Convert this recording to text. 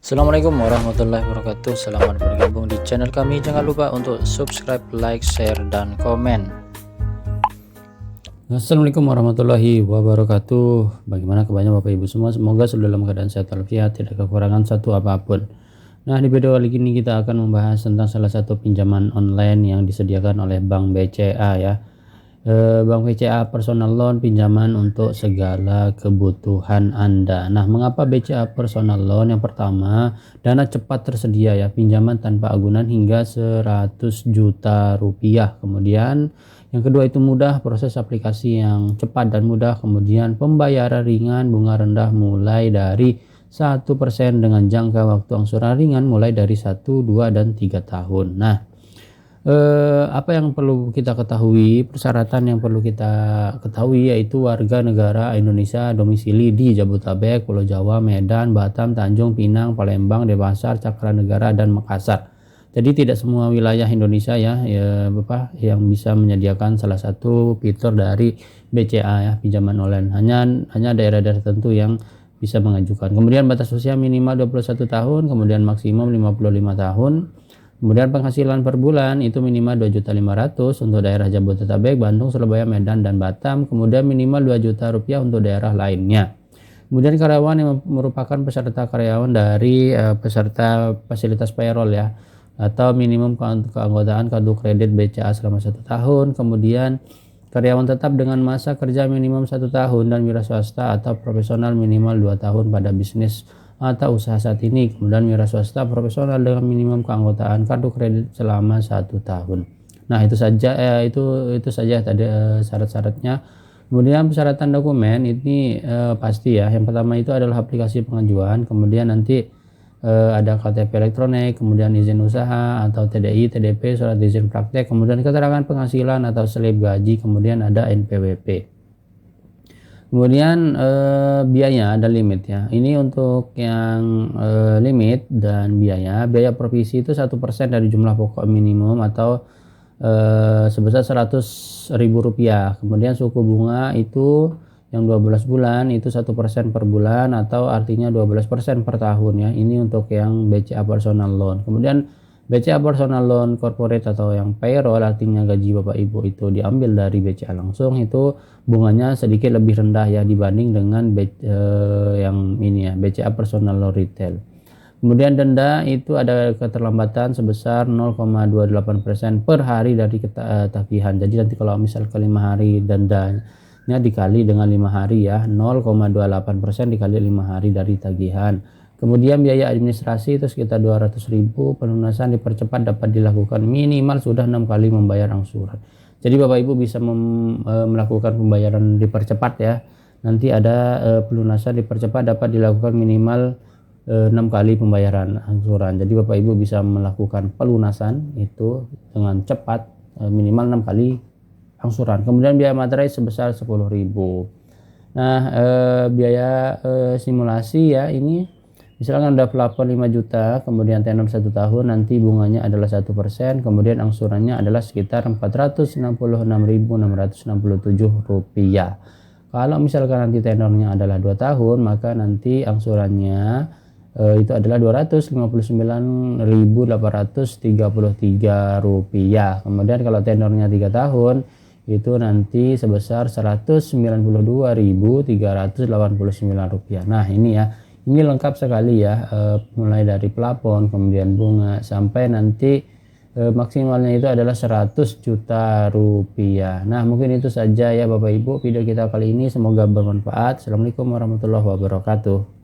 Assalamualaikum warahmatullahi wabarakatuh. Selamat bergabung di channel kami. Jangan lupa untuk subscribe, like, share, dan komen. Assalamualaikum warahmatullahi wabarakatuh. Bagaimana kabarnya Bapak Ibu semua? Semoga selalu dalam keadaan sehat walafiat, tidak kekurangan satu apapun. Nah, di video kali ini kita akan membahas tentang salah satu pinjaman online yang disediakan oleh Bank BCA ya. Bank BCA Personal Loan, pinjaman untuk segala kebutuhan Anda. Nah, mengapa BCA Personal Loan? Yang pertama, dana cepat tersedia ya, pinjaman tanpa agunan hingga 100 juta rupiah. Kemudian yang kedua itu mudah, proses aplikasi yang cepat dan mudah. Kemudian pembayaran ringan, bunga rendah mulai dari 1% dengan jangka waktu angsuran ringan mulai dari 1, 2, dan 3 tahun. Nah, apa yang perlu kita ketahui, persyaratan yang perlu kita ketahui yaitu warga negara Indonesia domisili di Jabodetabek, Pulau Jawa, Medan, Batam, Tanjung Pinang, Palembang, Denpasar, Cakranegara, dan Makassar. Jadi tidak semua wilayah Indonesia ya Bapak yang bisa menyediakan salah satu fitur dari BCA ya, pinjaman online. Hanya daerah-daerah tertentu yang bisa mengajukan. Kemudian batas usia minimal 21 tahun, kemudian maksimum 55 tahun. Kemudian penghasilan per bulan itu minimal 2.500.000 untuk daerah Jabodetabek, Bandung, Surabaya, Medan, dan Batam. Kemudian minimal 2 juta rupiah untuk daerah lainnya. Kemudian karyawan yang merupakan peserta karyawan dari peserta fasilitas payroll ya, atau minimum keanggotaan kartu kredit BCA selama 1 tahun. Kemudian karyawan tetap dengan masa kerja minimum 1 tahun dan wira swasta atau profesional minimal 2 tahun pada bisnis atau usaha saat ini. Kemudian wira swasta profesional dengan minimum keanggotaan kartu kredit selama 1 tahun. Nah, itu saja itu saja tadi syarat-syaratnya. Kemudian persyaratan dokumen ini pasti ya. Yang pertama itu adalah aplikasi pengajuan, kemudian nanti ada KTP elektronik, kemudian izin usaha atau TDI, TDP, surat izin praktek, kemudian keterangan penghasilan atau slip gaji, kemudian ada NPWP. Kemudian biaya ada limit ya. Ini untuk yang limit dan biaya provisi itu 1% dari jumlah pokok minimum atau sebesar 100.000 rupiah. Kemudian suku bunga itu yang 12 bulan itu 1% per bulan atau artinya 12% per tahun ya. Ini untuk yang BCA Personal Loan. Kemudian BCA Personal Loan Corporate atau yang payroll, artinya gaji Bapak Ibu itu diambil dari BCA langsung, itu bunganya sedikit lebih rendah ya dibanding dengan yang ini ya, BCA Personal Loan Retail. Kemudian denda itu ada keterlambatan sebesar 0,28% per hari dari tagihan. Jadi nanti kalau misal ke 5 hari dendanya dikali dengan 5 hari ya, 0,28% dikali 5 hari dari tagihan. Kemudian biaya administrasi itu sekitar 200.000. Pelunasan dipercepat dapat dilakukan minimal sudah 6 kali membayar angsuran. Jadi Bapak Ibu bisa melakukan pembayaran dipercepat ya. Nanti ada pelunasan dipercepat dapat dilakukan minimal 6 kali pembayaran angsuran. Jadi Bapak Ibu bisa melakukan pelunasan itu dengan cepat minimal 6 kali angsuran. Kemudian biaya materai sebesar 10.000. Nah, biaya simulasi ya, ini misalkan ada plafon 5 juta, kemudian tenor 1 tahun, nanti bunganya adalah 1%, kemudian angsurannya adalah sekitar 466.667 rupiah. Kalau misalkan nanti tenornya adalah 2 tahun, maka nanti angsurannya itu adalah 259.833 rupiah. Kemudian kalau tenornya 3 tahun, itu nanti sebesar 192.389 rupiah. Nah, ini ya. Ini lengkap sekali ya, mulai dari plafon, kemudian bunga, sampai nanti maksimalnya itu adalah 100 juta rupiah. Nah, mungkin itu saja ya Bapak Ibu video kita kali ini, semoga bermanfaat. Assalamualaikum warahmatullahi wabarakatuh.